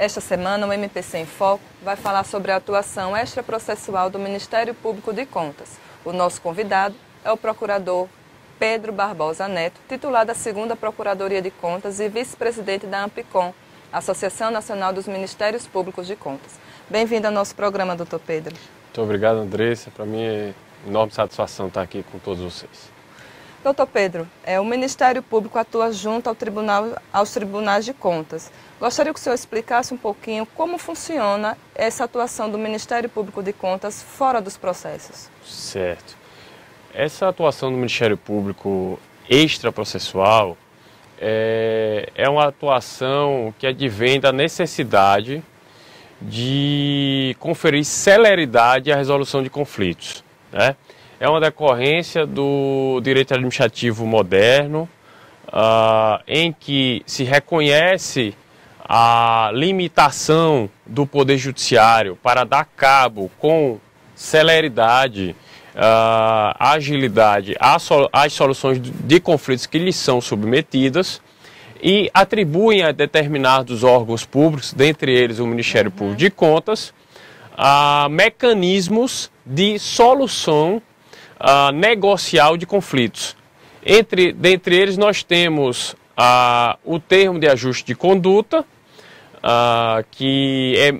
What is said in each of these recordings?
Esta semana, o MPC em Foco vai falar sobre a atuação extraprocessual do Ministério Público de Contas. O nosso convidado é o procurador Pedro Barbosa Neto, titular da 2ª Procuradoria de Contas e vice-presidente da AMPICOM, Associação Nacional dos Ministérios Públicos de Contas. Bem-vindo ao nosso programa, doutor Pedro. Muito obrigado, Andressa. Para mim é enorme satisfação estar aqui com todos vocês. Doutor Pedro, o Ministério Público atua junto aos tribunais de contas. Gostaria que o senhor explicasse um pouquinho como funciona essa atuação do Ministério Público de Contas fora dos processos. Certo. Essa atuação do Ministério Público extraprocessual é uma atuação que advém da necessidade de conferir celeridade à resolução de conflitos, né? É uma decorrência do direito administrativo moderno, em que se reconhece a limitação do Poder Judiciário para dar cabo com celeridade, agilidade às soluções de conflitos que lhes são submetidas e atribuem a determinados órgãos públicos, dentre eles o Ministério Público de Contas, mecanismos de solução negocial de conflitos. Dentre eles nós temos o termo de ajuste de conduta, que é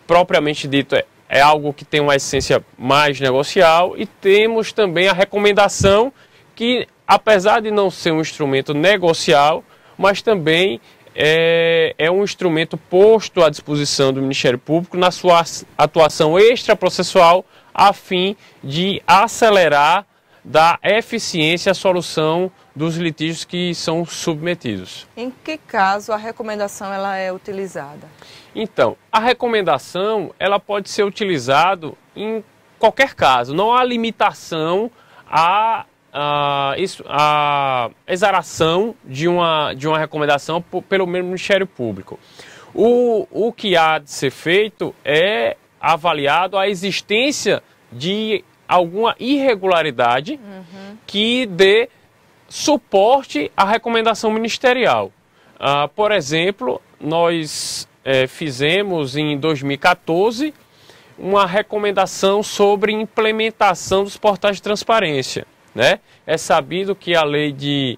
propriamente dito é algo que tem uma essência mais negocial, e temos também a recomendação, que apesar de não ser um instrumento negocial, mas também é um instrumento posto à disposição do Ministério Público na sua atuação extraprocessual, a fim de acelerar da eficiência a solução dos litígios que são submetidos. Em que caso a recomendação ela é utilizada? Então, a recomendação ela pode ser utilizada em qualquer caso. Não há limitação à exaração de uma recomendação pelo mesmo Ministério Público. O que há de ser feito é avaliado a existência de alguma irregularidade que dê suporte à recomendação ministerial. Por exemplo, nós fizemos em 2014 uma recomendação sobre implementação dos portais de transparência, né? É sabido que a lei de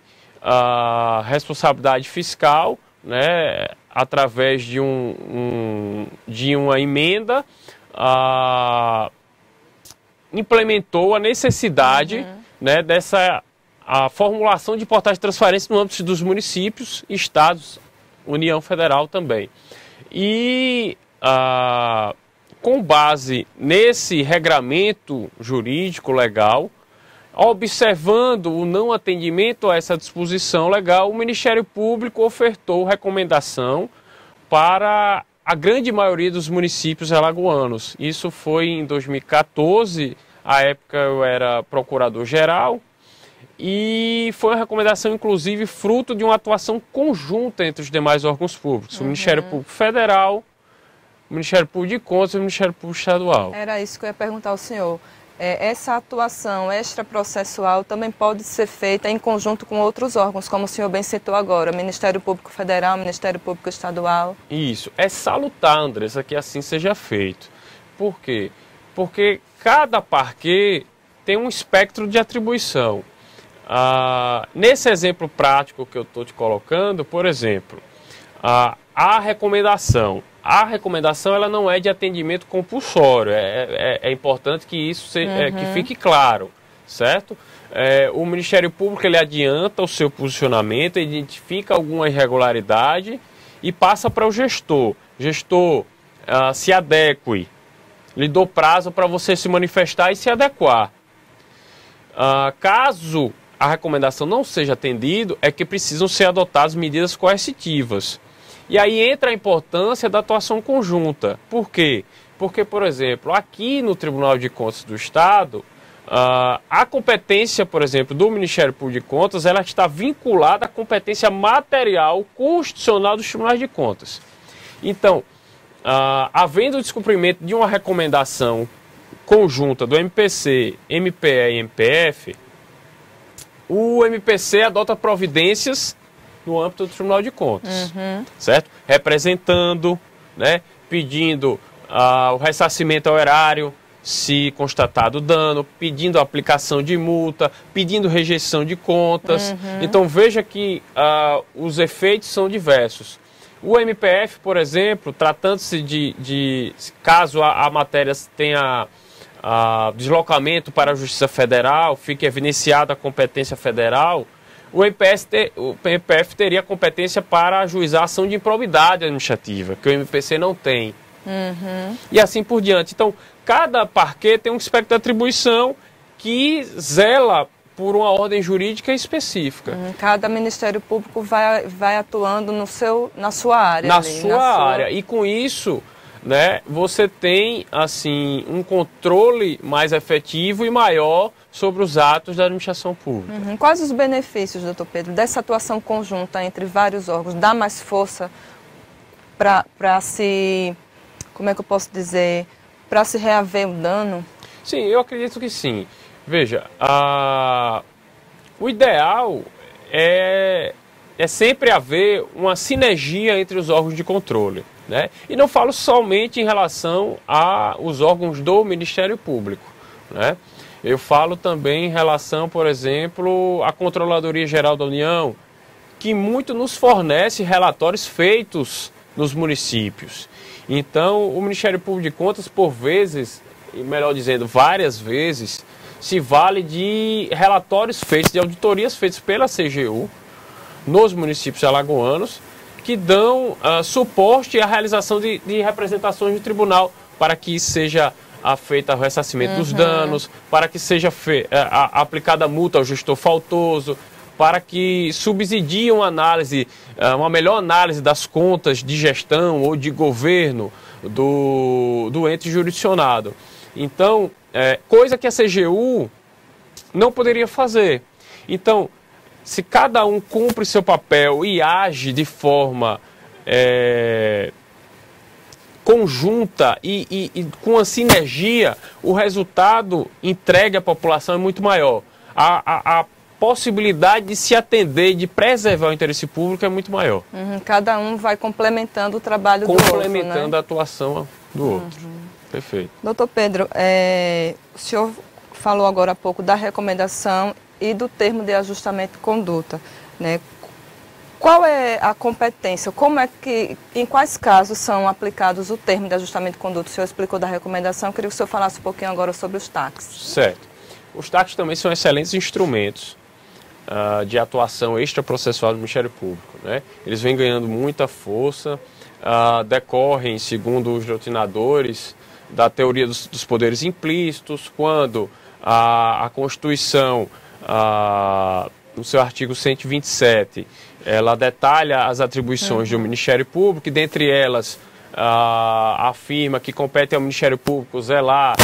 responsabilidade fiscal, né, através de uma emenda, implementou a necessidade, né, a formulação de portais de transparência no âmbito dos municípios, estados, União Federal também. E com base nesse regramento jurídico legal, observando o não atendimento a essa disposição legal, o Ministério Público ofertou recomendação para a grande maioria dos municípios alagoanos. Isso foi em 2014, à época eu era procurador-geral, e foi uma recomendação, inclusive, fruto de uma atuação conjunta entre os demais órgãos públicos, o Ministério Público Federal, o Ministério Público de Contas e o Ministério Público Estadual. Era isso que eu ia perguntar ao senhor. Essa atuação extraprocessual também pode ser feita em conjunto com outros órgãos, como o senhor bem citou agora, Ministério Público Federal, Ministério Público Estadual. Isso, é salutar, Andressa, que assim seja feito. Por quê? Porque cada parquê tem um espectro de atribuição. Nesse exemplo prático que eu estou te colocando, por exemplo, a recomendação ela não é de atendimento compulsório, é importante que isso que fique claro, certo? O Ministério Público ele adianta o seu posicionamento, identifica alguma irregularidade e passa para o gestor. Gestor, se adeque, lhe dou prazo para você se manifestar e se adequar. Caso a recomendação não seja atendida, é que precisam ser adotadas medidas coercitivas. E aí entra a importância da atuação conjunta. Por quê? Porque, por exemplo, aqui no Tribunal de Contas do Estado, a competência, por exemplo, do Ministério Público de Contas, ela está vinculada à competência material constitucional dos Tribunais de Contas. Então, havendo o descumprimento de uma recomendação conjunta do MPC, MPE e MPF, o MPC adota providências no âmbito do Tribunal de Contas, certo? Representando, né, pedindo o ressarcimento ao erário, se constatado dano, pedindo a aplicação de multa, pedindo rejeição de contas. Então veja que os efeitos são diversos. O MPF, por exemplo, tratando-se de caso a matéria tenha deslocamento para a Justiça Federal, fique evidenciada a competência federal, o MPF teria competência para ajuizar a ação de improbidade administrativa, que o MPC não tem. E assim por diante. Então, cada parquet tem um espectro de atribuição que zela por uma ordem jurídica específica. Cada Ministério Público vai atuando na sua área. Na sua área. E com isso, né, você tem assim, um controle mais efetivo e maior sobre os atos da administração pública. Quais os benefícios, doutor Pedro, dessa atuação conjunta entre vários órgãos? Dá mais força para se... Como é que eu posso dizer? Para se reaver o dano? Sim, eu acredito que sim. Veja, o ideal é sempre haver uma sinergia entre os órgãos de controle, né? E não falo somente em relação aos órgãos do Ministério Público, né? Eu falo também em relação, por exemplo, à Controladoria Geral da União, que muito nos fornece relatórios feitos nos municípios. Então, o Ministério Público de Contas, por vezes, e melhor dizendo, várias vezes, se vale de relatórios feitos, de auditorias feitas pela CGU, nos municípios alagoanos, que dão suporte à realização de representações no tribunal, para que seja feito o ressarcimento dos danos, para que seja aplicada a multa ao gestor faltoso, para que subsidie uma melhor análise das contas de gestão ou de governo do ente jurisdicionado. Então, coisa que a CGU não poderia fazer. Então, se cada um cumpre seu papel e age de forma conjunta e com a sinergia, o resultado entregue à população é muito maior. A possibilidade de se atender e de preservar o interesse público é muito maior. Cada um vai complementando o trabalho do outro, complementando, né? A atuação do outro. Perfeito. Doutor Pedro, o senhor falou agora há pouco da recomendação e do termo de ajustamento de conduta, né? Qual é a competência? Em quais casos são aplicados o termo de ajustamento de conduta? O senhor explicou da recomendação, eu queria que o senhor falasse um pouquinho agora sobre os TACs. Certo. Os TACs também são excelentes instrumentos de atuação extraprocessual do Ministério Público, né? Eles vêm ganhando muita força, decorrem, segundo os doutrinadores, da teoria dos poderes implícitos, quando a Constituição, no seu artigo 127, ela detalha as atribuições do Ministério Público, e dentre elas afirma que compete ao Ministério Público zelar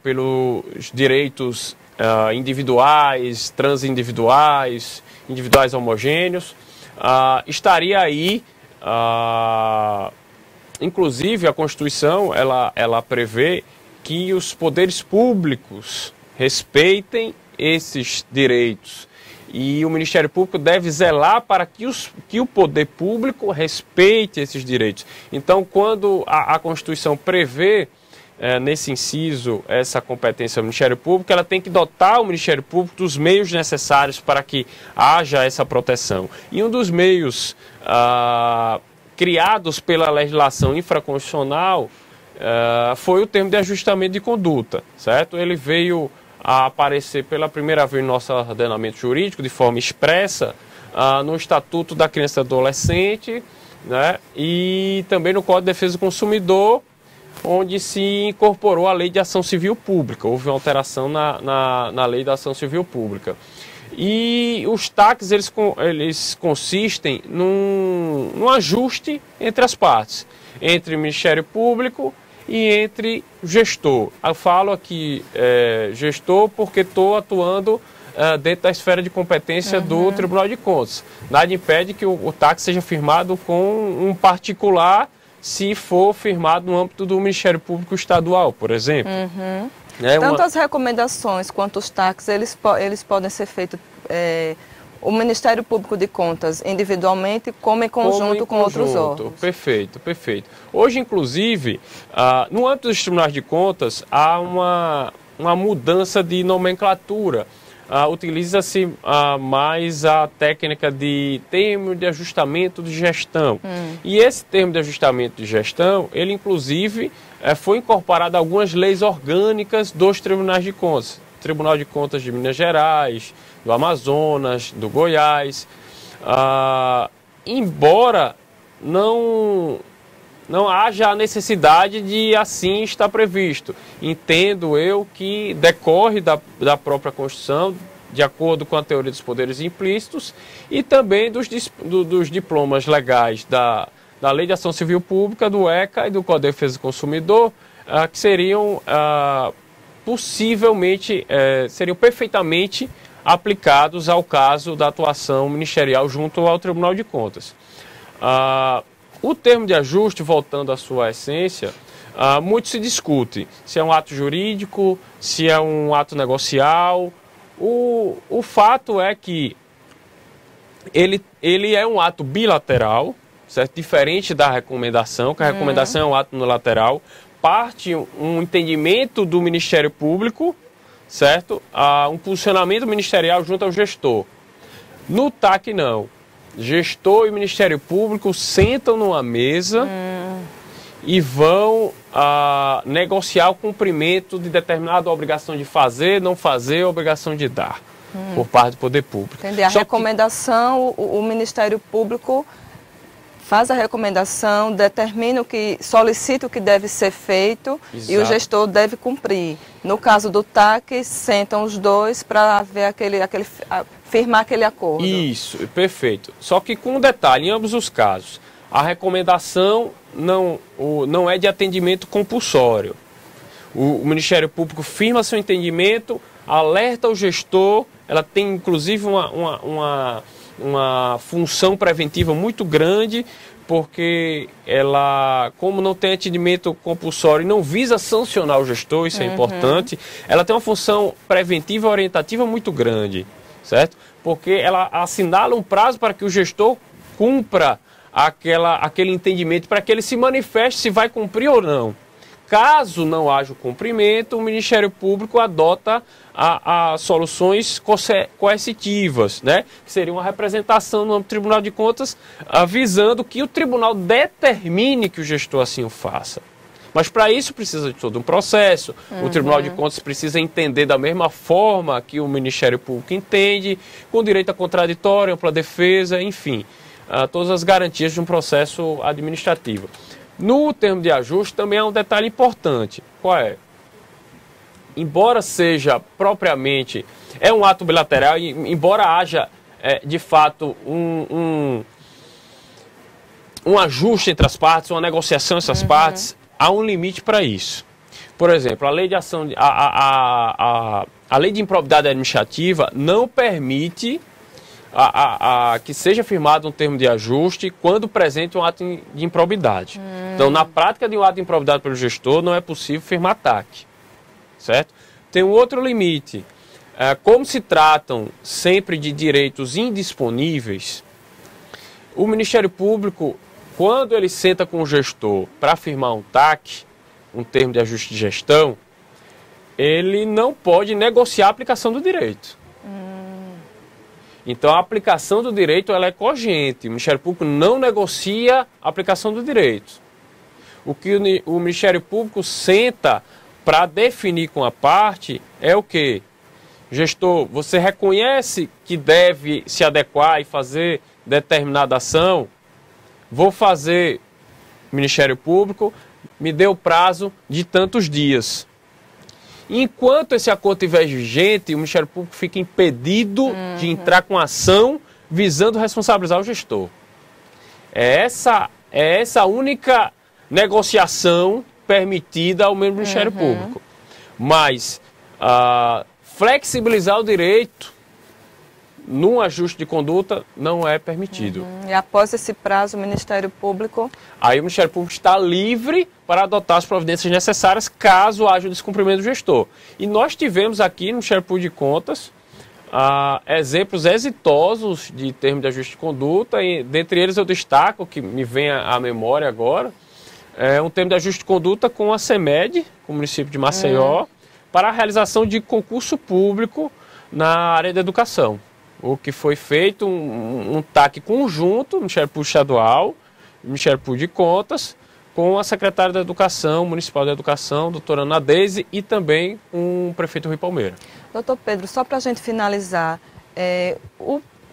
pelos direitos individuais, transindividuais, individuais homogêneos. Estaria aí, inclusive a Constituição, ela prevê que os poderes públicos respeitem esses direitos. E o Ministério Público deve zelar para que o poder público respeite esses direitos. Então, quando a Constituição prevê, nesse inciso, essa competência do Ministério Público, ela tem que dotar o Ministério Público dos meios necessários para que haja essa proteção. E um dos meios criados pela legislação infraconstitucional foi o termo de ajustamento de conduta, certo? Ele veio a aparecer pela primeira vez no nosso ordenamento jurídico de forma expressa no Estatuto da Criança e do Adolescente, né? E também no Código de Defesa do Consumidor, onde se incorporou a Lei de Ação Civil Pública. Houve uma alteração na Lei da Ação Civil Pública. E os TACs, eles consistem num ajuste entre as partes, entre o Ministério Público e entre o gestor. Eu falo aqui gestor porque estou atuando dentro da esfera de competência do Tribunal de Contas. Nada impede que o TAC seja firmado com um particular, se for firmado no âmbito do Ministério Público Estadual, por exemplo. Tanto as recomendações quanto os TACs, eles podem ser feitos o Ministério Público de Contas individualmente como em conjunto com outros órgãos. Perfeito, perfeito. Hoje, inclusive, no âmbito dos tribunais de contas, há uma mudança de nomenclatura. Utiliza-se mais a técnica de termo de ajustamento de gestão. E esse termo de ajustamento de gestão, ele inclusive foi incorporado a algumas leis orgânicas dos tribunais de contas. Tribunal de Contas de Minas Gerais, do Amazonas, do Goiás. Embora não haja a necessidade de assim estar previsto. Entendo eu que decorre da própria Constituição, de acordo com a teoria dos poderes implícitos, e também dos diplomas legais da Lei de Ação Civil Pública, do ECA e do Código de Defesa do Consumidor, que seriam seriam perfeitamente aplicados ao caso da atuação ministerial junto ao Tribunal de Contas. O termo de ajuste, voltando à sua essência, muito se discute se é um ato jurídico, se é um ato negocial. O fato é que ele é um ato bilateral, certo? Diferente da recomendação, que a recomendação é um ato unilateral, parte um entendimento do Ministério Público, certo? Um posicionamento ministerial junto ao gestor. No TAC, não. Gestor e Ministério Público sentam numa mesa e vão negociar o cumprimento de determinada obrigação de fazer, não fazer, obrigação de dar, por parte do Poder Público. Entendi. A recomendação, o Ministério Público faz a recomendação, determina solicita o que deve ser feito. Exato. E o gestor deve cumprir. No caso do TAC, sentam os dois para ver firmar aquele acordo. Isso, perfeito. Só que com um detalhe, em ambos os casos, a recomendação não é de atendimento compulsório. O Ministério Público firma seu entendimento, alerta o gestor, ela tem inclusive uma função preventiva muito grande, porque ela, como não tem atendimento compulsório e não visa sancionar o gestor, isso é importante, ela tem uma função preventiva e orientativa muito grande, certo? Porque ela assinala um prazo para que o gestor cumpra aquele entendimento, para que ele se manifeste se vai cumprir ou não. Caso não haja o cumprimento, o Ministério Público adota soluções coercitivas, né? Que seria uma representação no Tribunal de Contas, avisando que o tribunal determine que o gestor assim o faça. Mas para isso precisa de todo um processo. O Tribunal de Contas precisa entender da mesma forma que o Ministério Público entende, com direito a contraditório, ampla defesa, enfim, todas as garantias de um processo administrativo. No termo de ajuste também há um detalhe importante. Qual é? Embora seja propriamente, é um ato bilateral, embora haja de fato um ajuste entre as partes, uma negociação entre as partes, há um limite para isso. Por exemplo, a lei de ação, a lei de improbidade administrativa não permite que seja firmado um termo de ajuste quando presente um ato de improbidade. Então, na prática de um ato de improbidade pelo gestor, não é possível firmar TAC, certo? Tem um outro limite. Como se tratam sempre de direitos indisponíveis, o Ministério Público, quando ele senta com o gestor para firmar um TAC, um termo de ajuste de gestão, ele não pode negociar a aplicação do direito. Então, a aplicação do direito ela é cogente. O Ministério Público não negocia a aplicação do direito. O que o Ministério Público senta para definir com a parte é o quê? Gestor, você reconhece que deve se adequar e fazer determinada ação? Vou fazer, Ministério Público, me dê o prazo de tantos dias. Enquanto esse acordo estiver vigente, o Ministério Público fica impedido de entrar com ação visando responsabilizar o gestor. É essa a única negociação permitida ao mesmo Ministério Público. Mas flexibilizar o direito num ajuste de conduta não é permitido. E após esse prazo, o Ministério Público... Aí o Ministério Público está livre para adotar as providências necessárias caso haja o descumprimento do gestor. E nós tivemos aqui no Ministério Público de Contas exemplos exitosos de termo de ajuste de conduta, e dentre eles eu destaco, que me vem à memória agora, um termo de ajuste de conduta com a CEMED, com o município de Maceió, para a realização de concurso público na área da educação. O que foi feito um TAC conjunto, Ministério Público Estadual, Ministério Público de Contas, com a secretária da Educação, Municipal da Educação, doutora Ana Deise, e também com o prefeito Rui Palmeira. Doutor Pedro, só para a gente finalizar,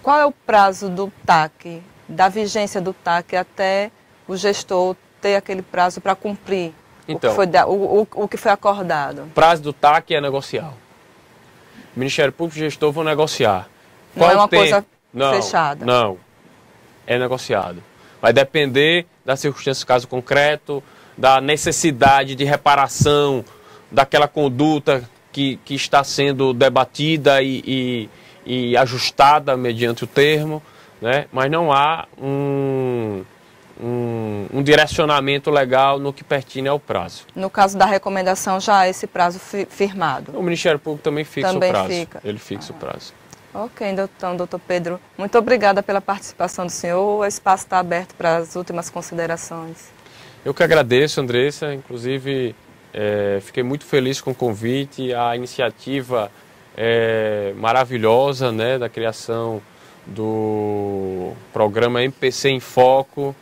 qual é o prazo do TAC, da vigência do TAC, até o gestor ter aquele prazo para cumprir o que foi acordado? O prazo do TAC é negocial. O Ministério Público e o gestor vão negociar. Não é uma coisa fechada? Não, é negociado. Vai depender das circunstâncias do caso concreto, da necessidade de reparação daquela conduta que está sendo debatida e ajustada mediante o termo, né? Mas não há um direcionamento legal no que pertine ao prazo. No caso da recomendação, já há esse prazo firmado? O Ministério Público também fixa o prazo. Ele fixa o prazo. Ok, então, doutor Pedro, muito obrigada pela participação do senhor. O espaço está aberto para as últimas considerações. Eu que agradeço, Andressa. Inclusive, fiquei muito feliz com o convite, a iniciativa maravilhosa, né, da criação do programa MPC em Foco,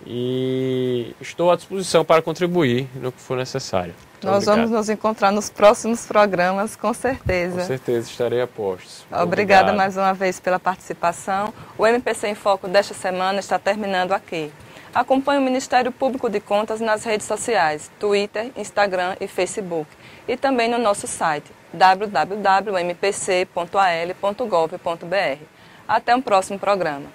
e estou à disposição para contribuir no que for necessário. Nós vamos nos encontrar nos próximos programas, com certeza. Com certeza, estarei a postos. Obrigada mais uma vez pela participação. O MPC em Foco desta semana está terminando aqui. Acompanhe o Ministério Público de Contas nas redes sociais, Twitter, Instagram e Facebook. E também no nosso site, www.mpc.al.gov.br. Até um próximo programa.